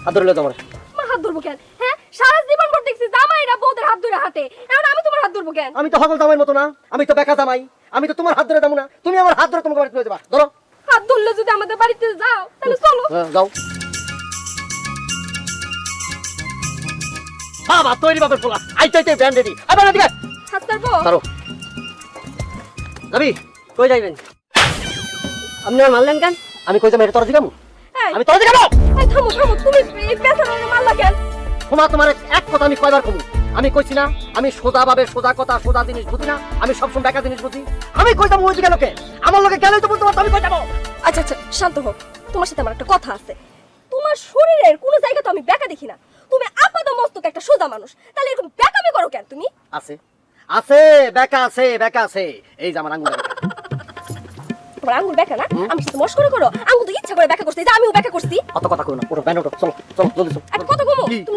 হাত ধরে লয়ে যাও আমারে। মা হাত ধরবো কেন? হ্যাঁ, সারা জীবন পর দেখছি জামাইরা বউদের হাত ধরে হাতে, এখন আমি তোমার হাত ধরবো কেন? আমি তো হগল জামাইয়ের মতো না, আমি তো বেকা জামাই, আমি তো তোমার হাত ধরে যাবো না, তুমি আমার হাত ধরে তোমাকে বাড়িতে লয়ে যাবা। ধরো। হাত ধরলে যদি আমাদের বাড়িতে যাও তাহলে চলো। হ্যাঁ, যাও। বাবা তৈরি বাপের পোলা, আইতে আইতে ব্যান্ড রেডি। আবার এদিকে হাত ধরবো? ধরো। যাবি? কই যাইবেন? আপনি আর মারলেন কেন? আমি কই যাবো এটা তোরা দিগামু? এই, আমি তোরা দিগামু? এই থামো থামো, তুমি এই পেছনে মারলা কেন? তোমা তোমার এক কথা আমি কয়বার কমু? আমি কইছি না আমি সোজা ভাবে সোজা কথা সোজা জিনিস বুঝি না, আমি সবসময় বেকা জিনিস বুঝি। আমি কই যাবো ওই দিকে লোকে? আমার লোকে গেলেই তো বলতে পারতো আমি কই যাবো। আচ্ছা আচ্ছা, শান্ত হও, তোমার সাথে আমার একটা কথা আছে। তোমার শরীরের কোনো জায়গা তো আমি বেঁকা দেখি না, তুমি আপাতত মস্তক একটা সোজা মানুষ, তাহলে এরকম বেঁকামি করো কেন তুমি? আছে আছে বেকা আছে বেকা আছে, এই যে আমার আঙ্গুল বেঁকা। তোমার আঙ্গুল বেঁকা না? আমি সাথে মস্করা করো? আঙ্গুল তো ইচ্ছা করে বেঁকা করছি, যে আমিও বেঁকা করছি। অত কথা কই না, ওঠো ব্যান্ড ওঠো, চলো চলো জলদি চলো। একটা কথা কমো, কি? তুমি